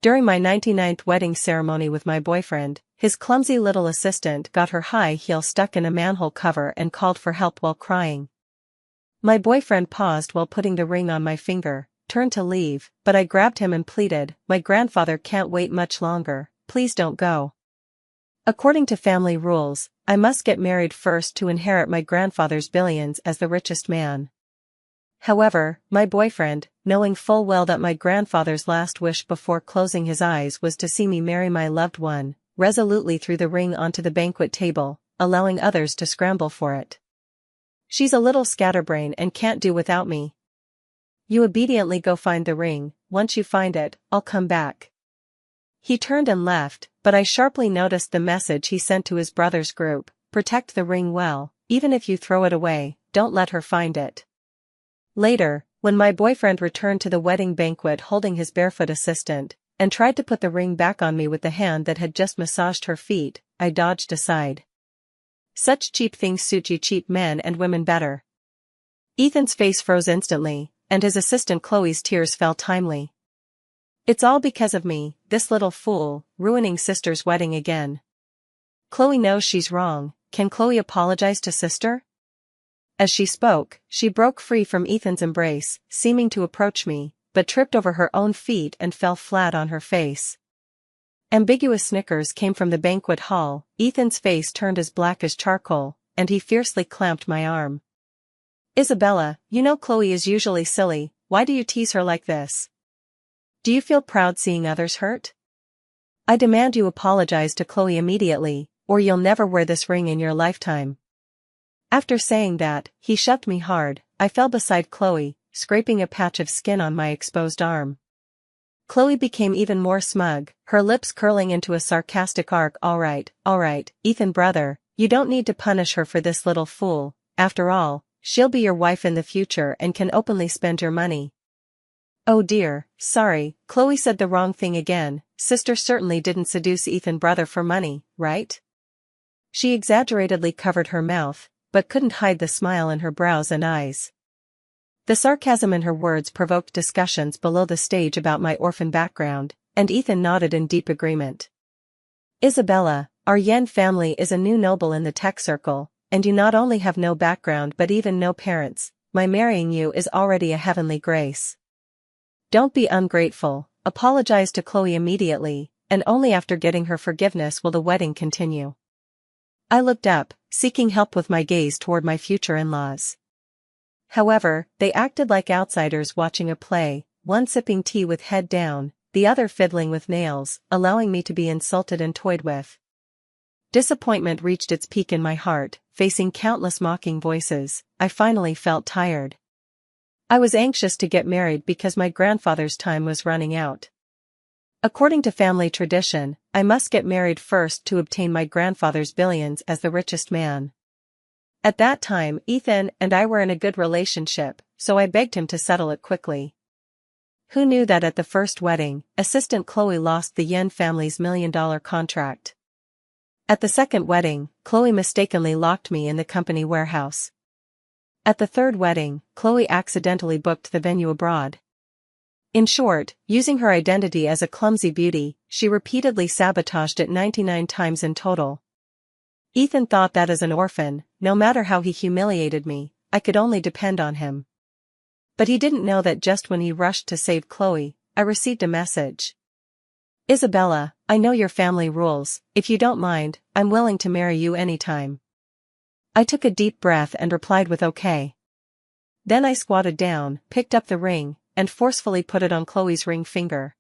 During my 99th wedding ceremony with my boyfriend, his clumsy little assistant got her high heel stuck in a manhole cover and called for help while crying. My boyfriend paused while putting the ring on my finger, turned to leave, but I grabbed him and pleaded, "My grandfather can't wait much longer, please don't go." According to family rules, I must get married first to inherit my grandfather's billions as the richest man. However, my boyfriend, knowing full well that my grandfather's last wish before closing his eyes was to see me marry my loved one, resolutely threw the ring onto the banquet table, allowing others to scramble for it. "She's a little scatterbrain and can't do without me. You obediently go find the ring, once you find it, I'll come back." He turned and left, but I sharply noticed the message he sent to his brother's group: "Protect the ring well, even if you throw it away, don't let her find it." Later, when my boyfriend returned to the wedding banquet holding his barefoot assistant, and tried to put the ring back on me with the hand that had just massaged her feet, I dodged aside. Such cheap things suit you cheap men and women better. Ethan's face froze instantly, and his assistant Chloe's tears fell timely. "It's all because of me, this little fool, ruining sister's wedding again. Chloe knows she's wrong, can Chloe apologize to sister?" As she spoke, she broke free from Ethan's embrace, seeming to approach me, but tripped over her own feet and fell flat on her face. Ambiguous snickers came from the banquet hall. Ethan's face turned as black as charcoal, and he fiercely clamped my arm. "Isabella, you know Chloe is usually silly, why do you tease her like this? Do you feel proud seeing others hurt? I demand you apologize to Chloe immediately, or you'll never wear this ring in your lifetime." After saying that, he shoved me hard. I fell beside Chloe, scraping a patch of skin on my exposed arm. Chloe became even more smug, her lips curling into a sarcastic arc. All right, Ethan brother, you don't need to punish her for this little fool, after all, she'll be your wife in the future and can openly spend your money." "Oh dear, sorry, Chloe said the wrong thing again, sister certainly didn't seduce Ethan brother for money, right?" She exaggeratedly covered her mouth, but couldn't hide the smile in her brows and eyes. The sarcasm in her words provoked discussions below the stage about my orphan background, and Ethan nodded in deep agreement. "Isabella, our Yen family is a new noble in the tech circle, and you not only have no background but even no parents. My marrying you is already a heavenly grace. Don't be ungrateful, apologize to Chloe immediately, and only after getting her forgiveness will the wedding continue." I looked up, seeking help with my gaze toward my future in-laws. However, they acted like outsiders watching a play, one sipping tea with head down, the other fiddling with nails, allowing me to be insulted and toyed with. Disappointment reached its peak in my heart. Facing countless mocking voices, I finally felt tired. I was anxious to get married because my grandfather's time was running out. According to family tradition, I must get married first to obtain my grandfather's billions as the richest man. At that time, Ethan and I were in a good relationship, so I begged him to settle it quickly. Who knew that at the first wedding, assistant Chloe lost the Yen family's $1 million contract? At the second wedding, Chloe mistakenly locked me in the company warehouse. At the third wedding, Chloe accidentally booked the venue abroad. In short, using her identity as a clumsy beauty, she repeatedly sabotaged it 99 times in total. Ethan thought that as an orphan, no matter how he humiliated me, I could only depend on him. But he didn't know that just when he rushed to save Chloe, I received a message. "Isabella, I know your family rules, if you don't mind, I'm willing to marry you anytime." I took a deep breath and replied with okay. Then I squatted down, picked up the ring, and forcefully put it on Chloe's ring finger.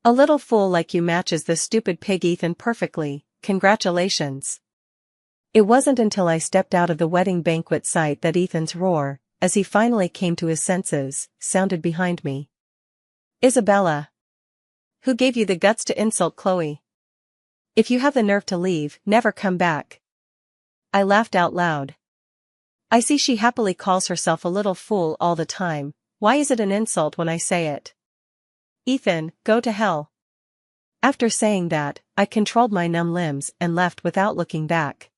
"A little fool like you matches this stupid pig Ethan perfectly, congratulations." It wasn't until I stepped out of the wedding banquet site that Ethan's roar, as he finally came to his senses, sounded behind me. "Isabella! Who gave you the guts to insult Chloe? If you have the nerve to leave, never come back." I laughed out loud. "I see she happily calls herself a little fool all the time. Why is it an insult when I say it? Ethan, go to hell." After saying that, I controlled my numb limbs and left without looking back.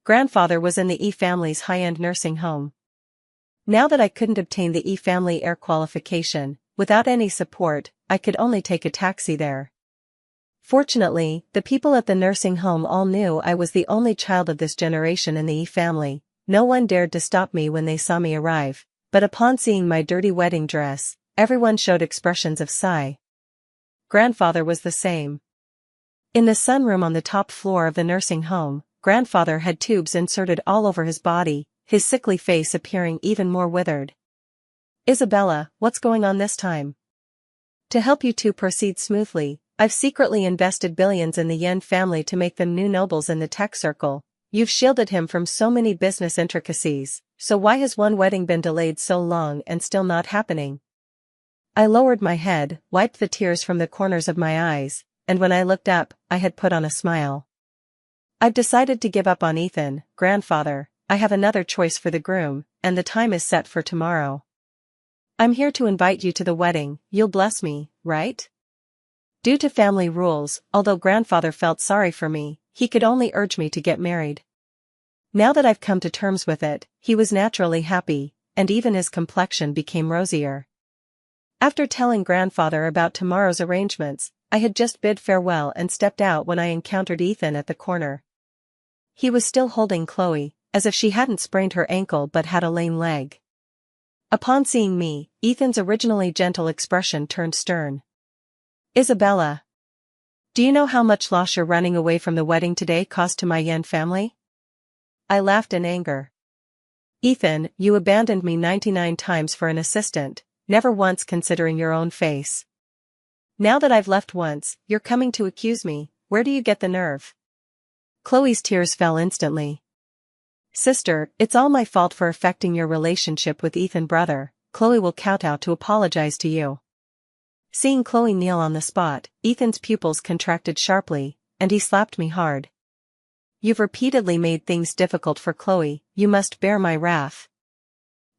Grandfather was in the E family's high-end nursing home. Now that I couldn't obtain the E family heir qualification, without any support, I could only take a taxi there. Fortunately, the people at the nursing home all knew I was the only child of this generation in the E family. No one dared to stop me when they saw me arrive, but upon seeing my dirty wedding dress, everyone showed expressions of sigh. Grandfather was the same. In the sunroom on the top floor of the nursing home, grandfather had tubes inserted all over his body, his sickly face appearing even more withered. Isabella, what's going on this time? To help you two proceed smoothly, I've secretly invested billions in the Yen family to make them new nobles in the tech circle. You've shielded him from so many business intricacies, so why has one wedding been delayed so long and still not happening? I lowered my head, wiped the tears from the corners of my eyes, and when I looked up, I had put on a smile. I've decided to give up on Ethan, grandfather. I have another choice for the groom, and the time is set for tomorrow. I'm here to invite you to the wedding. You'll bless me, right? Due to family rules, although grandfather felt sorry for me, he could only urge me to get married. Now that I've come to terms with it, he was naturally happy, and even his complexion became rosier. After telling grandfather about tomorrow's arrangements, I had just bid farewell and stepped out when I encountered Ethan at the corner. He was still holding Chloe, as if she hadn't sprained her ankle but had a lame leg. Upon seeing me, Ethan's originally gentle expression turned stern. Isabella, do you know how much loss your running away from the wedding today cost to my Yen family? I laughed in anger. Ethan, you abandoned me 99 times for an assistant, never once considering your own face. Now that I've left once, you're coming to accuse me. Where do you get the nerve? Chloe's tears fell instantly. Sister, it's all my fault for affecting your relationship with Ethan brother. Chloe will kowtow to apologize to you. Seeing Chloe kneel on the spot, Ethan's pupils contracted sharply, and he slapped me hard. You've repeatedly made things difficult for Chloe, you must bear my wrath.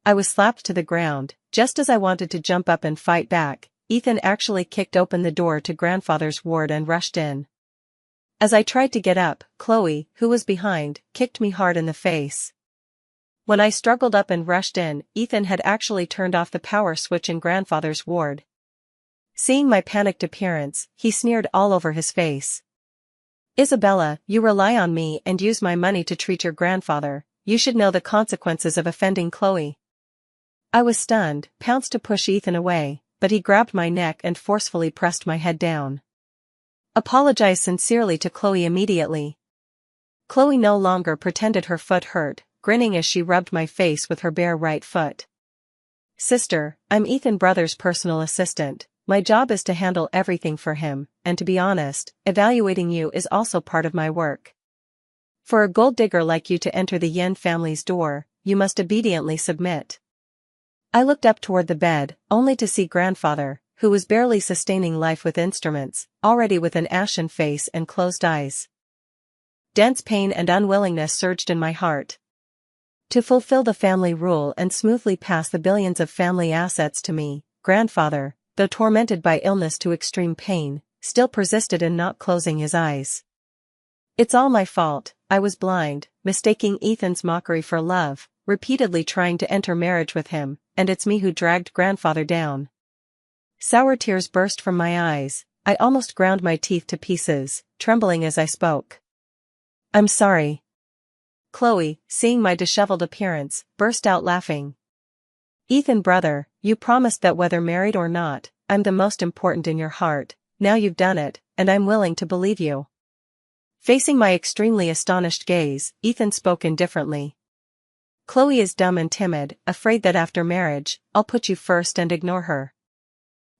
I was slapped to the ground. Just as I wanted to jump up and fight back, Ethan actually kicked open the door to grandfather's ward and rushed in. As I tried to get up, Chloe, who was behind, kicked me hard in the face. When I struggled up and rushed in, Ethan had actually turned off the power switch in grandfather's ward. Seeing my panicked appearance, he sneered all over his face. Isabella, you rely on me and use my money to treat your grandfather. You should know the consequences of offending Chloe. I was stunned, pounced to push Ethan away, but he grabbed my neck and forcefully pressed my head down. Apologize sincerely to Chloe immediately. Chloe no longer pretended her foot hurt, grinning as she rubbed my face with her bare right foot. Sister, I'm Ethan brother's personal assistant. My job is to handle everything for him, and to be honest, evaluating you is also part of my work. For a gold digger like you to enter the Yen family's door, you must obediently submit. I looked up toward the bed, only to see grandfather, who was barely sustaining life with instruments, already with an ashen face and closed eyes. Dense pain and unwillingness surged in my heart. To fulfill the family rule and smoothly pass the billions of family assets to me, grandfather, though tormented by illness to extreme pain, still persisted in not closing his eyes. It's all my fault. I was blind, mistaking Ethan's mockery for love, repeatedly trying to enter marriage with him, and it's me who dragged grandfather down. Sour tears burst from my eyes. I almost ground my teeth to pieces, trembling as I spoke. I'm sorry. Chloe, seeing my disheveled appearance, burst out laughing. Ethan brother, you promised that whether married or not, I'm the most important in your heart. Now you've done it, and I'm willing to believe you. Facing my extremely astonished gaze, Ethan spoke indifferently. Chloe is dumb and timid, afraid that after marriage, I'll put you first and ignore her.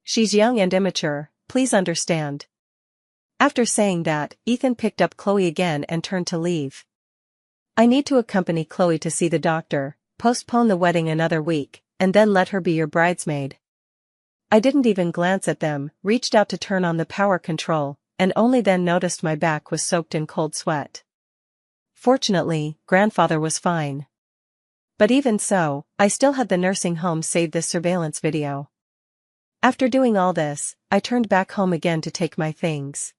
She's young and immature, please understand. After saying that, Ethan picked up Chloe again and turned to leave. I need to accompany Chloe to see the doctor, postpone the wedding another week, and then let her be your bridesmaid. I didn't even glance at them, reached out to turn on the power control, and only then noticed my back was soaked in cold sweat. Fortunately, grandfather was fine. But even so, I still had the nursing home save this surveillance video. After doing all this, I turned back home again to take my things.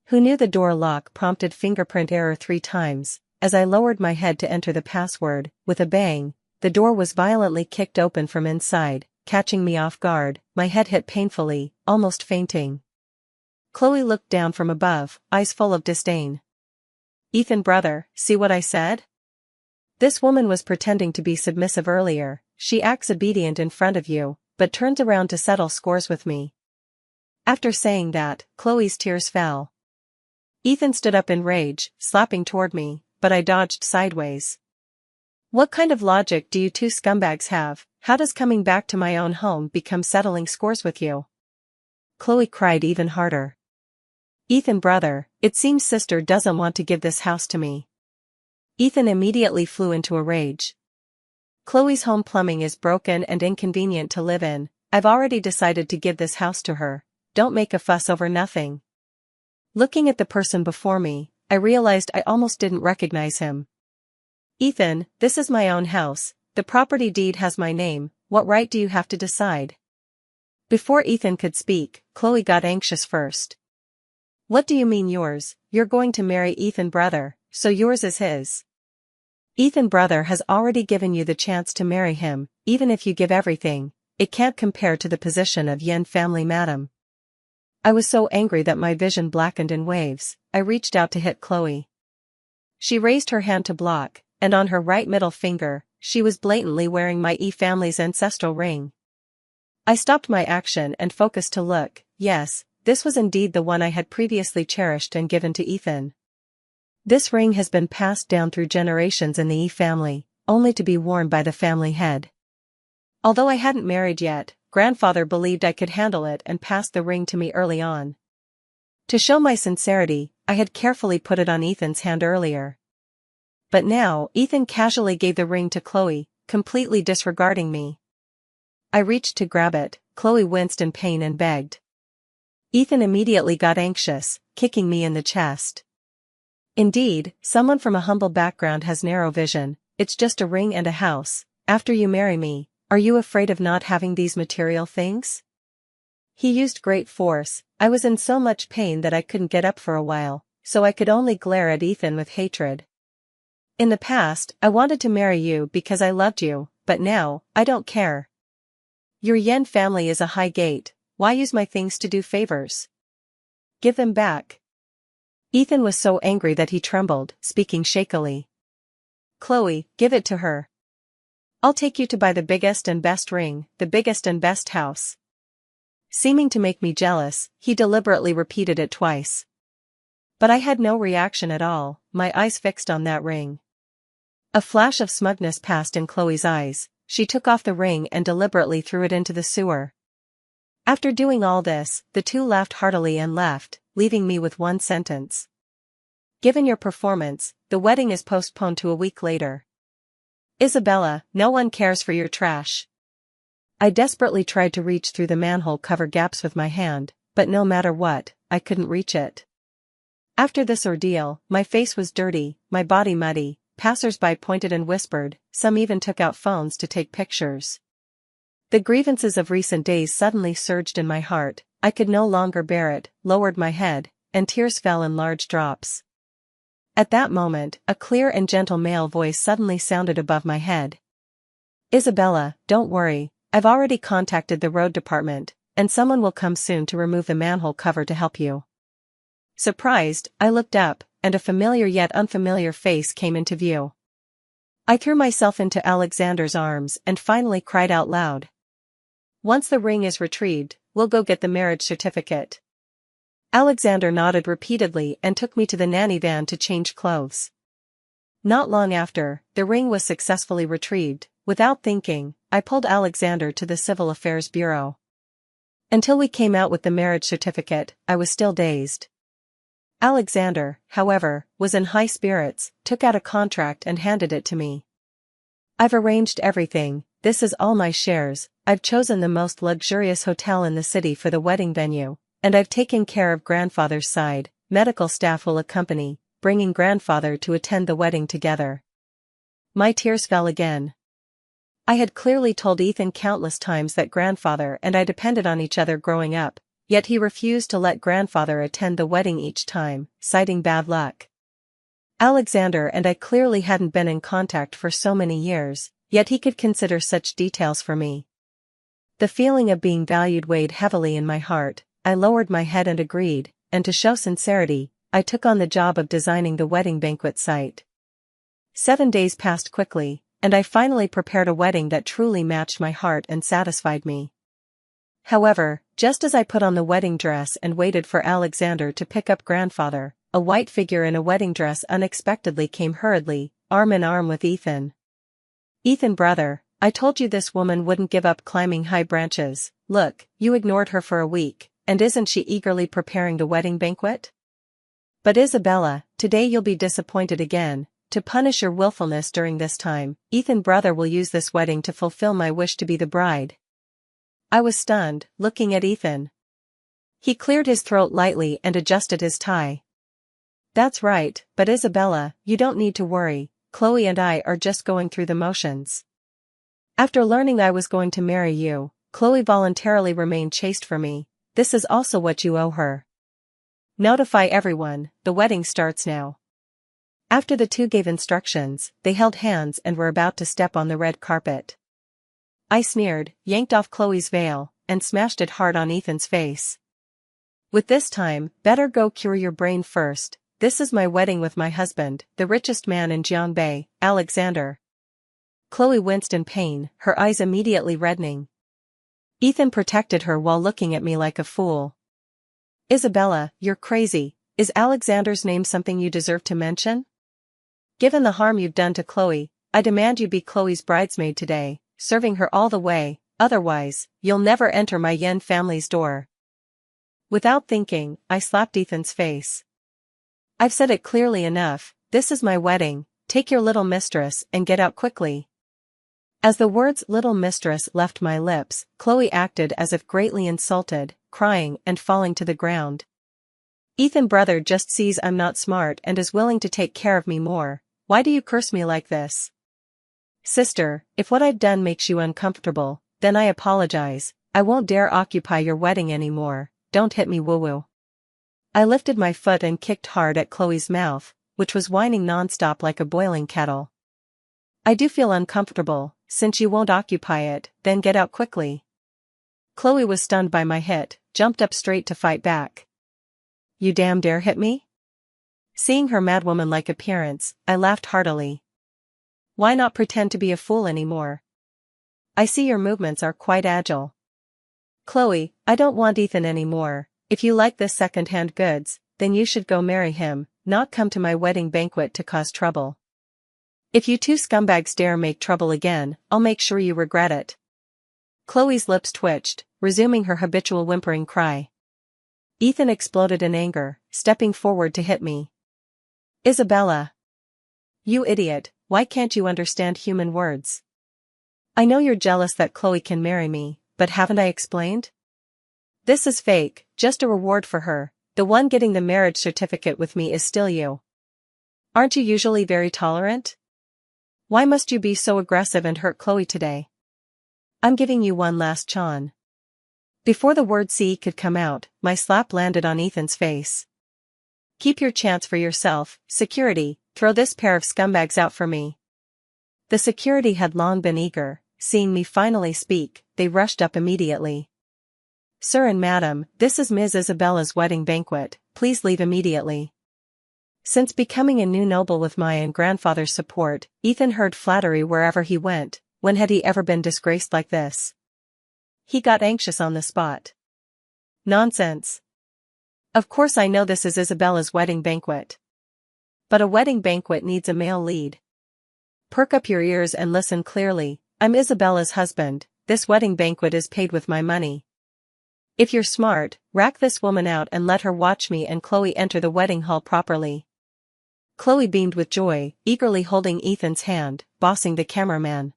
Who knew the door lock prompted fingerprint error 3 times, as I lowered my head to enter the password, with a bang, the door was violently kicked open from inside, catching me off guard. My head hit painfully, almost fainting. Chloe looked down from above, eyes full of disdain. "Ethan brother, see what I said? This woman was pretending to be submissive earlier, she acts obedient in front of you, but turns around to settle scores with me." After saying that, Chloe's tears fell. Ethan stood up in rage, slapping toward me, but I dodged sideways. "What kind of logic do you two scumbags have? How does coming back to my own home become settling scores with you?" Chloe cried even harder. "Ethan brother, it seems sister doesn't want to give this house to me." Ethan immediately flew into a rage. "Chloe's home plumbing is broken and inconvenient to live in. I've already decided to give this house to her. Don't make a fuss over nothing." Looking at the person before me, I realized I almost didn't recognize him. "Ethan, this is my own house, the property deed has my name, what right do you have to decide?" Before Ethan could speak, Chloe got anxious first. "What do you mean yours? You're going to marry Ethan brother, so yours is his. Ethan brother has already given you the chance to marry him, even if you give everything, it can't compare to the position of Yen family madam." I was so angry that my vision blackened in waves. I reached out to hit Chloe. She raised her hand to block, and on her right middle finger, she was blatantly wearing my family's ancestral ring. I stopped my action and focused to look. Yes, this was indeed the one I had previously cherished and given to Ethan. This ring has been passed down through generations in the family, only to be worn by the family head. Although I hadn't married yet, grandfather believed I could handle it and passed the ring to me early on. To show my sincerity, I had carefully put it on Ethan's hand earlier. But now, Ethan casually gave the ring to Chloe, completely disregarding me. I reached to grab it, Chloe winced in pain and begged. Ethan immediately got anxious, kicking me in the chest. "Indeed, someone from a humble background has narrow vision, it's just a ring and a house. After you marry me, are you afraid of not having these material things?" He used great force. I was in so much pain that I couldn't get up for a while, so I could only glare at Ethan with hatred. "In the past, I wanted to marry you because I loved you, but now, I don't care. Your Yen family is a high gate, why use my things to do favors? Give them back." Ethan was so angry that he trembled, speaking shakily. "Chloe, give it to her. I'll take you to buy the biggest and best ring, the biggest and best house." Seeming to make me jealous, he deliberately repeated it twice. But I had no reaction at all, my eyes fixed on that ring. A flash of smugness passed in Chloe's eyes. She took off the ring and deliberately threw it into the sewer. After doing all this, the two laughed heartily and left, leaving me with one sentence. "Given your performance, the wedding is postponed to a week later. Isabella, no one cares for your trash." I desperately tried to reach through the manhole cover gaps with my hand, but no matter what, I couldn't reach it. After this ordeal, my face was dirty, my body muddy, passers-by pointed and whispered, some even took out phones to take pictures. The grievances of recent days suddenly surged in my heart, I could no longer bear it, lowered my head, and tears fell in large drops. At that moment, a clear and gentle male voice suddenly sounded above my head. "Isabella, don't worry, I've already contacted the road department, and someone will come soon to remove the manhole cover to help you." Surprised, I looked up, and a familiar yet unfamiliar face came into view. I threw myself into Alexander's arms and finally cried out loud. "Once the ring is retrieved, we'll go get the marriage certificate." Alexander nodded repeatedly and took me to the nanny van to change clothes. Not long after, the ring was successfully retrieved. Without thinking, I pulled Alexander to the Civil Affairs Bureau. Until we came out with the marriage certificate, I was still dazed. Alexander, however, was in high spirits, took out a contract and handed it to me. "I've arranged everything, this is all my shares, I've chosen the most luxurious hotel in the city for the wedding venue, and I've taken care of grandfather's side, medical staff will accompany, bringing grandfather to attend the wedding together." My tears fell again. I had clearly told Ethan countless times that grandfather and I depended on each other growing up, yet he refused to let grandfather attend the wedding each time, citing bad luck. Alexander and I clearly hadn't been in contact for so many years, yet he could consider such details for me. The feeling of being valued weighed heavily in my heart. I lowered my head and agreed, and to show sincerity, I took on the job of designing the wedding banquet site. 7 days passed quickly, and I finally prepared a wedding that truly matched my heart and satisfied me. However, just as I put on the wedding dress and waited for Alexander to pick up grandfather, a white figure in a wedding dress unexpectedly came hurriedly, arm in arm with Ethan. "Ethan brother, I told you this woman wouldn't give up climbing high branches. Look, you ignored her for a week, and isn't she eagerly preparing the wedding banquet? But Isabella, today you'll be disappointed again. To punish your willfulness during this time, Ethan brother will use this wedding to fulfill my wish to be the bride." I was stunned, looking at Ethan. He cleared his throat lightly and adjusted his tie. "That's right, but Isabella, you don't need to worry, Chloe and I are just going through the motions. After learning I was going to marry you, Chloe voluntarily remained chaste for me. This is also what you owe her. Notify everyone, the wedding starts now." After the two gave instructions, they held hands and were about to step on the red carpet. I sneered, yanked off Chloe's veil, and smashed it hard on Ethan's face. "With this time, better go cure your brain first. This is my wedding with my husband, the richest man in Jiangbei, Alexander." Chloe winced in pain, her eyes immediately reddening. Ethan protected her while looking at me like a fool. "Isabella, you're crazy. Is Alexander's name something you deserve to mention? Given the harm you've done to Chloe, I demand you be Chloe's bridesmaid today, serving her all the way, otherwise, you'll never enter my Yen family's door." Without thinking, I slapped Ethan's face. "I've said it clearly enough, this is my wedding, take your little mistress and get out quickly." As the words "little mistress" left my lips, Chloe acted as if greatly insulted, crying and falling to the ground. "Ethan brother just sees I'm not smart and is willing to take care of me more. Why do you curse me like this?" "Sister, if what I've done makes you uncomfortable, then I apologize. I won't dare occupy your wedding anymore. Don't hit me woo-woo." I lifted my foot and kicked hard at Chloe's mouth, which was whining non-stop like a boiling kettle. "I do feel uncomfortable, since you won't occupy it, then get out quickly." Chloe was stunned by my hit, jumped up straight to fight back. "You damn dare hit me?" Seeing her madwoman-like appearance, I laughed heartily. "Why not pretend to be a fool anymore? I see your movements are quite agile." "Chloe, I don't want Ethan anymore. If you like this second-hand goods, then you should go marry him, not come to my wedding banquet to cause trouble. If you two scumbags dare make trouble again, I'll make sure you regret it." Chloe's lips twitched, resuming her habitual whimpering cry. Ethan exploded in anger, stepping forward to hit me. "Isabella! You idiot, why can't you understand human words? I know you're jealous that Chloe can marry me, but haven't I explained? This is fake, just a reward for her. The one getting the marriage certificate with me is still you. Aren't you usually very tolerant? Why must you be so aggressive and hurt Chloe today? I'm giving you one last chance." Before the word "C" could come out, my slap landed on Ethan's face. "Keep your chance for yourself, security, throw this pair of scumbags out for me." The security had long been eager. Seeing me finally speak, they rushed up immediately. "Sir and madam, this is Ms. Isabella's wedding banquet, please leave immediately." Since becoming a new noble with my and grandfather's support, Ethan heard flattery wherever he went. When had he ever been disgraced like this? He got anxious on the spot. "Nonsense. Of course I know this is Isabella's wedding banquet. But a wedding banquet needs a male lead. Perk up your ears and listen clearly. I'm Isabella's husband, this wedding banquet is paid with my money. If you're smart, rack this woman out and let her watch me and Chloe enter the wedding hall properly." Chloe beamed with joy, eagerly holding Ethan's hand, bossing the cameraman.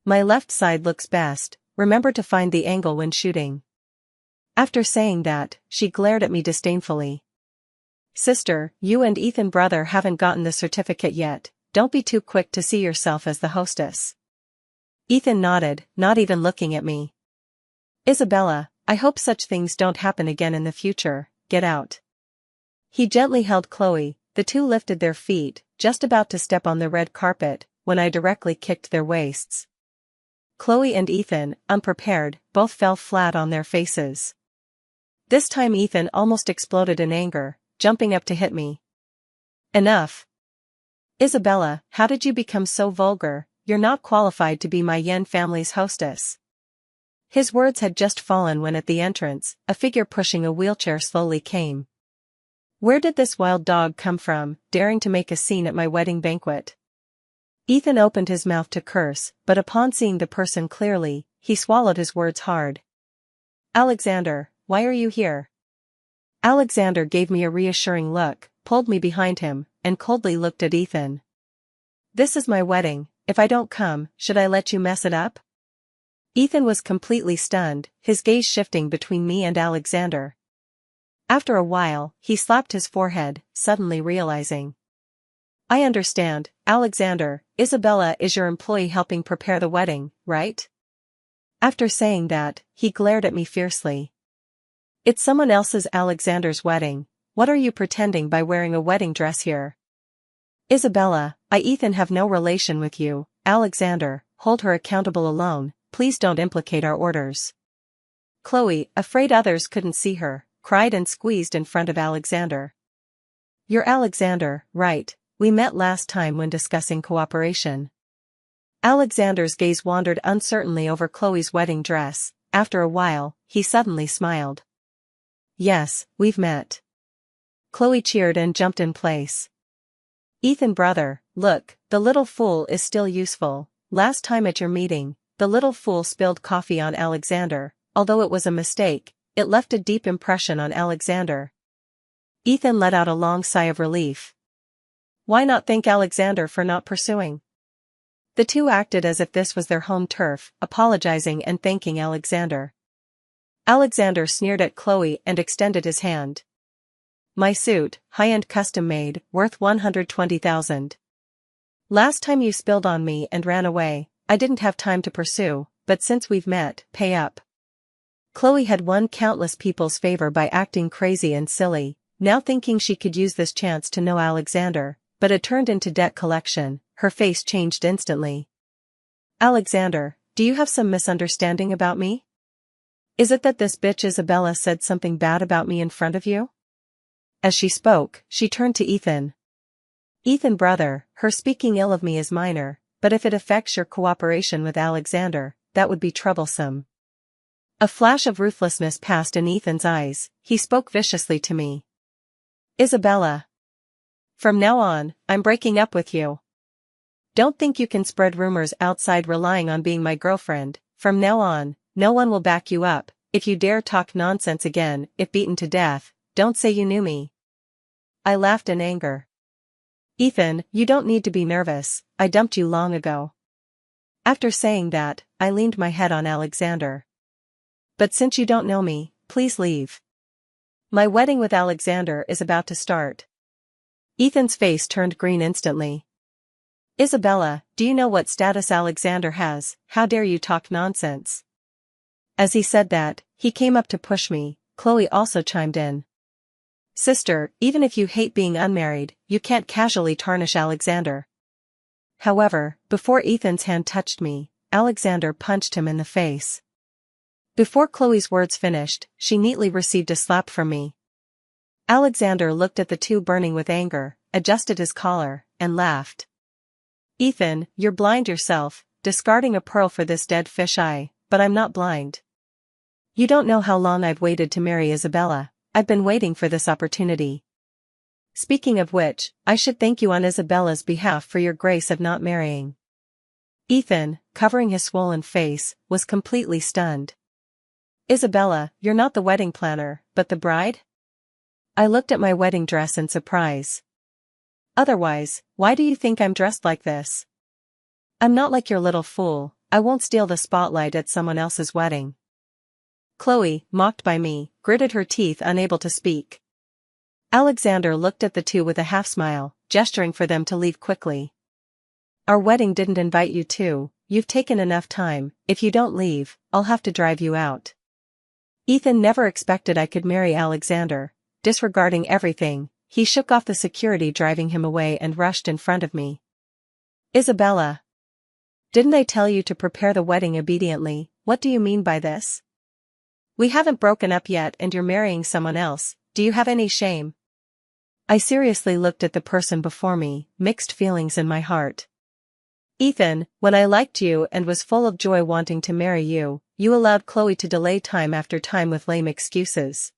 "My left side looks best, remember to find the angle when shooting." After saying that, she glared at me disdainfully. "Sister, you and Ethan brother haven't gotten the certificate yet, don't be too quick to see yourself as the hostess." Ethan nodded, not even looking at me. "Isabella, I hope such things don't happen again in the future, get out." He gently held Chloe, the two lifted their feet, just about to step on the red carpet, when I directly kicked their waists. Chloe and Ethan, unprepared, both fell flat on their faces. This time Ethan almost exploded in anger, jumping up to hit me. Enough. Isabella, how did you become so vulgar? You're not qualified to be my Yen family's hostess. His words had just fallen when at the entrance, a figure pushing a wheelchair slowly came. Where did this wild dog come from, daring to make a scene at my wedding banquet? Ethan opened his mouth to curse, but upon seeing the person clearly, he swallowed his words hard. Alexander, why are you here? Alexander gave me a reassuring look, pulled me behind him, and coldly looked at Ethan. This is my wedding. If I don't come, should I let you mess it up? Ethan was completely stunned, his gaze shifting between me and Alexander. After a while, he slapped his forehead, suddenly realizing. I understand, Alexander, Isabella is your employee helping prepare the wedding, right? After saying that, he glared at me fiercely. It's someone else's Alexander's wedding. What are you pretending by wearing a wedding dress here? Isabella, Ethan have no relation with you. Alexander, hold her accountable alone, please don't implicate our orders. Chloe, afraid others couldn't see her, cried and squeezed in front of Alexander. You're Alexander, right? We met last time when discussing cooperation. Alexander's gaze wandered uncertainly over Chloe's wedding dress. After a while, he suddenly smiled. Yes, we've met. Chloe cheered and jumped in place. Ethan brother, look, the little fool is still useful. Last time at your meeting, the little fool spilled coffee on Alexander. Although it was a mistake, it left a deep impression on Alexander. Ethan let out a long sigh of relief. Why not thank Alexander for not pursuing? The two acted as if this was their home turf, apologizing and thanking Alexander. Alexander sneered at Chloe and extended his hand. My suit, high-end custom-made, worth 120,000. Last time you spilled on me and ran away, I didn't have time to pursue, but since we've met, pay up. Chloe had won countless people's favor by acting crazy and silly, now thinking she could use this chance to know Alexander, but it turned into debt collection. Her face changed instantly. Alexander, do you have some misunderstanding about me? Is it that this bitch Isabella said something bad about me in front of you? As she spoke, she turned to Ethan. Ethan brother, her speaking ill of me is minor, but if it affects your cooperation with Alexander, that would be troublesome. A flash of ruthlessness passed in Ethan's eyes. He spoke viciously to me. Isabella. From now on, I'm breaking up with you. Don't think you can spread rumors outside relying on being my girlfriend. From now on, no one will back you up. If you dare talk nonsense again, if beaten to death, don't say you knew me. I laughed in anger. Ethan, you don't need to be nervous, I dumped you long ago. After saying that, I leaned my head on Alexander. But since you don't know me, please leave. My wedding with Alexander is about to start. Ethan's face turned green instantly. Isabella, do you know what status Alexander has? How dare you talk nonsense? As he said that, he came up to push me. Chloe also chimed in. Sister, even if you hate being unmarried, you can't casually tarnish Alexander. However, before Ethan's hand touched me, Alexander punched him in the face. Before Chloe's words finished, she neatly received a slap from me. Alexander looked at the two burning with anger, adjusted his collar, and laughed. Ethan, you're blind yourself, discarding a pearl for this dead fish eye, but I'm not blind. You don't know how long I've waited to marry Isabella. I've been waiting for this opportunity. Speaking of which, I should thank you on Isabella's behalf for your grace of not marrying. Ethan, covering his swollen face, was completely stunned. Isabella, you're not the wedding planner, but the bride? I looked at my wedding dress in surprise. Otherwise, why do you think I'm dressed like this? I'm not like your little fool. I won't steal the spotlight at someone else's wedding. Chloe, mocked by me, gritted her teeth unable to speak. Alexander looked at the two with a half-smile, gesturing for them to leave quickly. Our wedding didn't invite you to. You've taken enough time. If you don't leave, I'll have to drive you out. Ethan never expected I could marry Alexander. Disregarding everything, he shook off the security driving him away and rushed in front of me. Isabella. Didn't I tell you to prepare the wedding obediently? What do you mean by this? We haven't broken up yet and you're marrying someone else. Do you have any shame? I seriously looked at the person before me, mixed feelings in my heart. Ethan, when I liked you and was full of joy wanting to marry you, you allowed Chloe to delay time after time with lame excuses.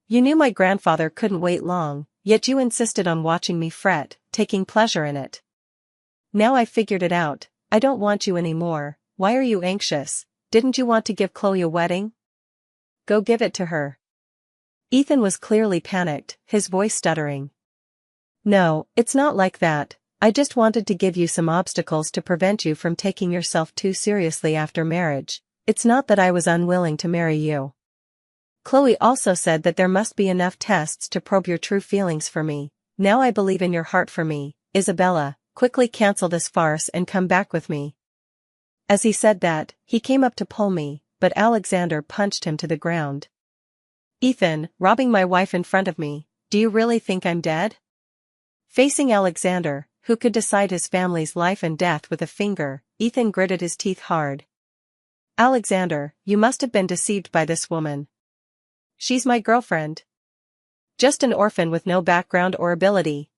You knew my grandfather couldn't wait long, yet you insisted on watching me fret, taking pleasure in it. Now I figured it out, I don't want you anymore. Why are you anxious? Didn't you want to give Chloe a wedding? Go give it to her. Ethan was clearly panicked, his voice stuttering. No, it's not like that. I just wanted to give you some obstacles to prevent you from taking yourself too seriously after marriage. It's not that I was unwilling to marry you. Chloe also said that there must be enough tests to probe your true feelings for me. Now I believe in your heart for me. Isabella, quickly cancel this farce and come back with me. As he said that, he came up to pull me, but Alexander punched him to the ground. Ethan, robbing my wife in front of me, do you really think I'm dead? Facing Alexander, who could decide his family's life and death with a finger, Ethan gritted his teeth hard. Alexander, you must have been deceived by this woman. She's my girlfriend. Just an orphan with no background or ability.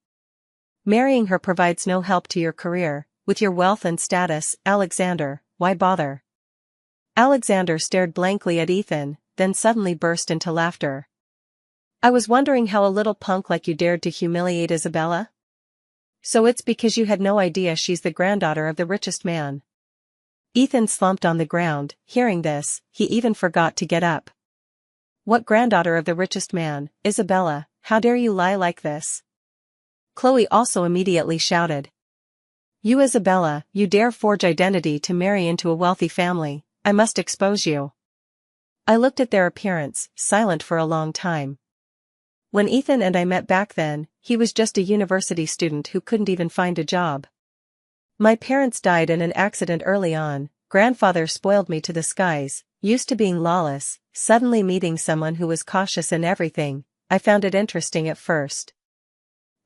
Marrying her provides no help to your career, with your wealth and status. Alexander, why bother? Alexander stared blankly at Ethan, then suddenly burst into laughter. I was wondering how a little punk like you dared to humiliate Isabella? So it's because you had no idea she's the granddaughter of the richest man. Ethan slumped on the ground. Hearing this, he even forgot to get up. What granddaughter of the richest man? Isabella, how dare you lie like this? Chloe also immediately shouted. You Isabella, you dare forge identity to marry into a wealthy family. I must expose you. I looked at their appearance, silent for a long time. When Ethan and I met back then, he was just a university student who couldn't even find a job. My parents died in an accident early on. Grandfather spoiled me to the skies. Used to being lawless, suddenly meeting someone who was cautious in everything. I found it interesting at first.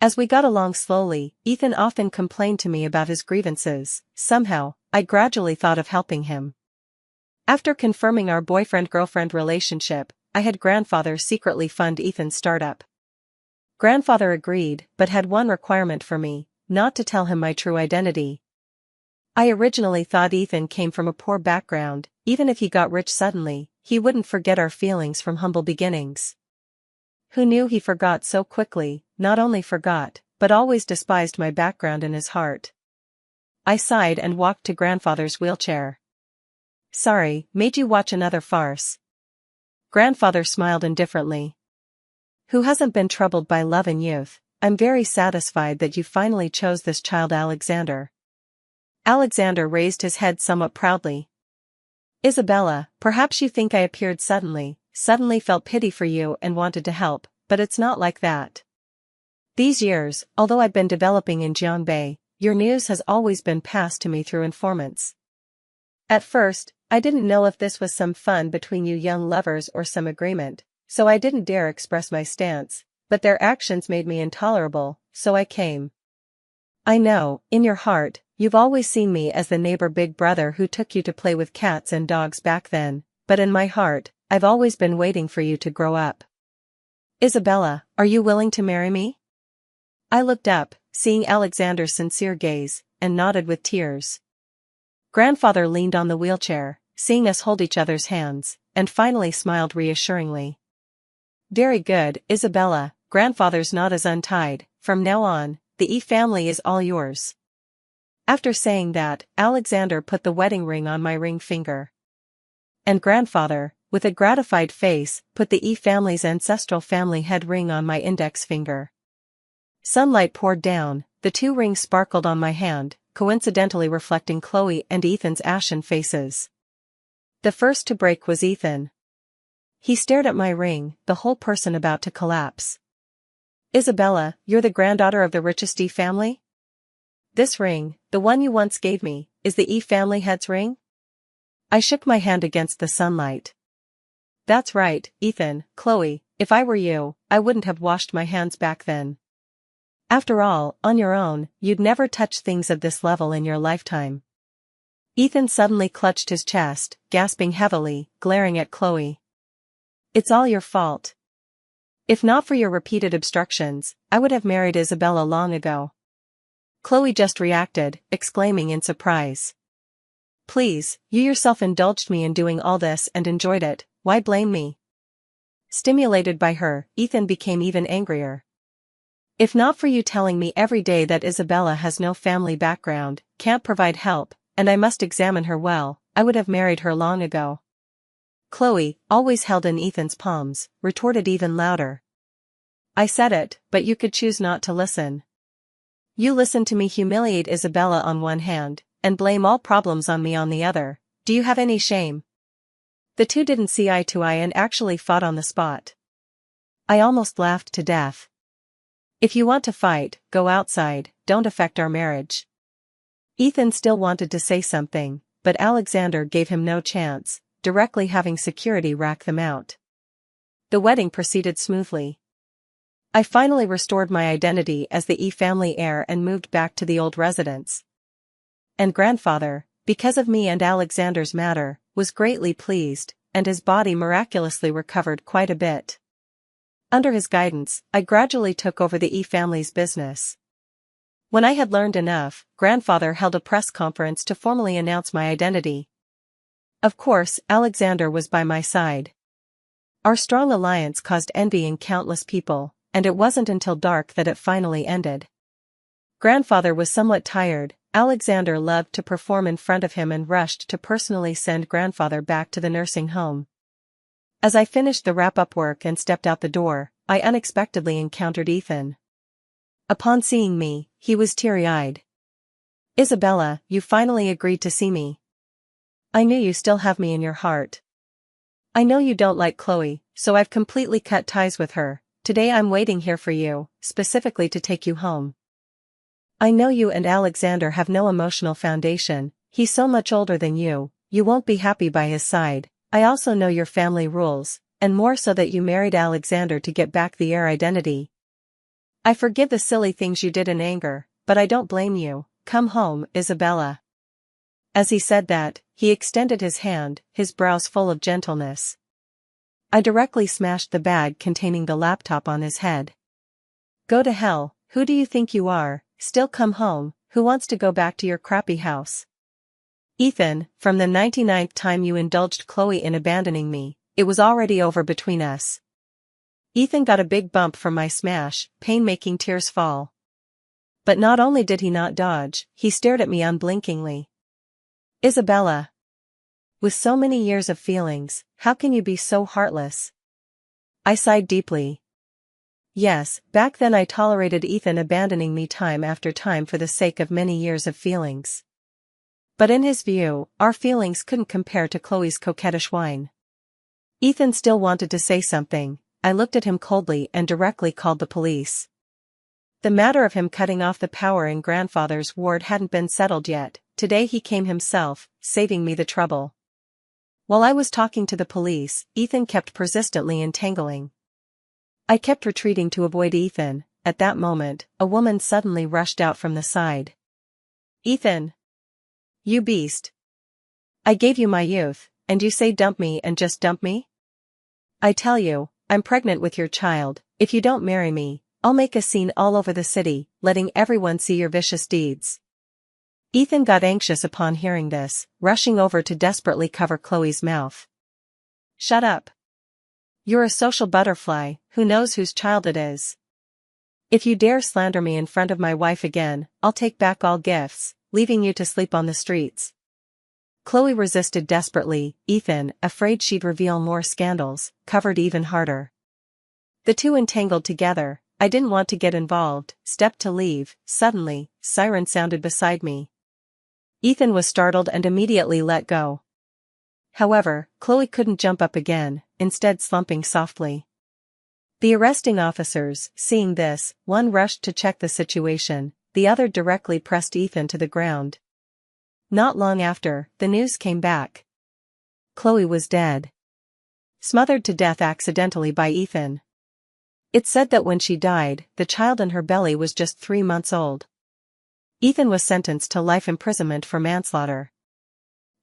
As we got along slowly, Ethan often complained to me about his grievances. Somehow, I gradually thought of helping him. After confirming our boyfriend-girlfriend relationship, I had grandfather secretly fund Ethan's startup. Grandfather agreed, but had one requirement for me, not to tell him my true identity. I originally thought Ethan came from a poor background. Even if he got rich suddenly, he wouldn't forget our feelings from humble beginnings. Who knew he forgot so quickly? Not only forgot, but always despised my background in his heart. I sighed and walked to grandfather's wheelchair. Sorry, made you watch another farce. Grandfather smiled indifferently. Who hasn't been troubled by love in youth? I'm very satisfied that you finally chose this child. Alexander. Alexander raised his head somewhat proudly. Isabella, perhaps you think I appeared suddenly felt pity for you and wanted to help, but it's not like that. These years, although I've been developing in Jiangbei, your news has always been passed to me through informants. At first, I didn't know if this was some fun between you young lovers or some agreement, so I didn't dare express my stance, but their actions made me intolerable, so I came. I know, in your heart, you've always seen me as the neighbor big brother who took you to play with cats and dogs back then, but in my heart, I've always been waiting for you to grow up. Isabella, are you willing to marry me? I looked up, seeing Alexander's sincere gaze, and nodded with tears. Grandfather leaned on the wheelchair, seeing us hold each other's hands, and finally smiled reassuringly. Very good, Isabella, grandfather's knot is untied. From now on, the E family is all yours. After saying that, Alexander put the wedding ring on my ring finger. And grandfather, with a gratified face, put the E family's ancestral family head ring on my index finger. Sunlight poured down, the two rings sparkled on my hand, coincidentally reflecting Chloe and Ethan's ashen faces. The first to break was Ethan. He stared at my ring, the whole person about to collapse. Isabella, you're the granddaughter of the richest E family? This ring, the one you once gave me, is the E family head's ring? I shook my hand against the sunlight. That's right, Ethan, Chloe, if I were you, I wouldn't have washed my hands back then. After all, on your own, you'd never touch things of this level in your lifetime. Ethan suddenly clutched his chest, gasping heavily, glaring at Chloe. It's all your fault. If not for your repeated obstructions, I would have married Isabella long ago. Chloe just reacted, exclaiming in surprise. Please, you yourself indulged me in doing all this and enjoyed it, why blame me? Stimulated by her, Ethan became even angrier. If not for you telling me every day that Isabella has no family background, can't provide help, and I must examine her well, I would have married her long ago. Chloe, always held in Ethan's palms, retorted even louder. I said it, but you could choose not to listen. You listen to me humiliate Isabella on one hand, and blame all problems on me on the other. Do you have any shame? The two didn't see eye to eye and actually fought on the spot. I almost laughed to death. If you want to fight, go outside, don't affect our marriage. Ethan still wanted to say something, but Alexander gave him no chance, directly having security rack them out. The wedding proceeded smoothly. I finally restored my identity as the E family heir and moved back to the old residence. And grandfather, because of me and Alexander's matter, was greatly pleased, and his body miraculously recovered quite a bit. Under his guidance, I gradually took over the E family's business. When I had learned enough, grandfather held a press conference to formally announce my identity. Of course, Alexander was by my side. Our strong alliance caused envy in countless people, and it wasn't until dark that it finally ended. Grandfather was somewhat tired. Alexander loved to perform in front of him and rushed to personally send grandfather back to the nursing home. As I finished the wrap-up work and stepped out the door, I unexpectedly encountered Ethan. Upon seeing me, he was teary-eyed. Isabella, you finally agreed to see me. I knew you still have me in your heart. I know you don't like Chloe, so I've completely cut ties with her. Today I'm waiting here for you, specifically to take you home. I know you and Alexander have no emotional foundation, he's so much older than you won't be happy by his side. I also know your family rules, and more so that you married Alexander to get back the heir identity. I forgive the silly things you did in anger, but I don't blame you. Come home, Isabella. As he said that, he extended his hand, his brows full of gentleness. I directly smashed the bag containing the laptop on his head. Go to hell, who do you think you are? Still come home, who wants to go back to your crappy house? Ethan, from the 99th time you indulged Chloe in abandoning me, it was already over between us. Ethan got a big bump from my smash, pain making tears fall. But not only did he not dodge, he stared at me unblinkingly. Isabella. With so many years of feelings, how can you be so heartless? I sighed deeply. Yes, back then I tolerated Ethan abandoning me time after time for the sake of many years of feelings. But in his view, our feelings couldn't compare to Chloe's coquettish whine. Ethan still wanted to say something. I looked at him coldly and directly called the police. The matter of him cutting off the power in grandfather's ward hadn't been settled yet. Today he came himself, saving me the trouble. While I was talking to the police, Ethan kept persistently entangling. I kept retreating to avoid Ethan. At that moment, a woman suddenly rushed out from the side. Ethan! You beast! I gave you my youth, and you say dump me and just dump me? I tell you, I'm pregnant with your child. If you don't marry me, I'll make a scene all over the city, letting everyone see your vicious deeds. Ethan got anxious upon hearing this, rushing over to desperately cover Chloe's mouth. Shut up. You're a social butterfly, who knows whose child it is. If you dare slander me in front of my wife again, I'll take back all gifts, leaving you to sleep on the streets. Chloe resisted desperately. Ethan, afraid she'd reveal more scandals, covered even harder. The two entangled together. I didn't want to get involved, stepped to leave. Suddenly, siren sounded beside me. Ethan was startled and immediately let go. However, Chloe couldn't jump up again, instead slumping softly. The arresting officers, seeing this, one rushed to check the situation, the other directly pressed Ethan to the ground. Not long after, the news came back. Chloe was dead. Smothered to death accidentally by Ethan. It said that when she died, the child in her belly was just 3 months old. Ethan was sentenced to life imprisonment for manslaughter.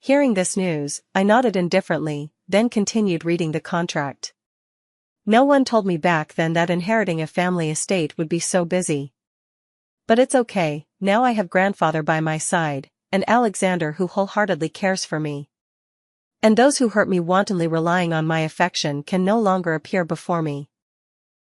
Hearing this news, I nodded indifferently, then continued reading the contract. No one told me back then that inheriting a family estate would be so busy. But it's okay, now I have grandfather by my side, and Alexander who wholeheartedly cares for me. And those who hurt me wantonly relying on my affection can no longer appear before me.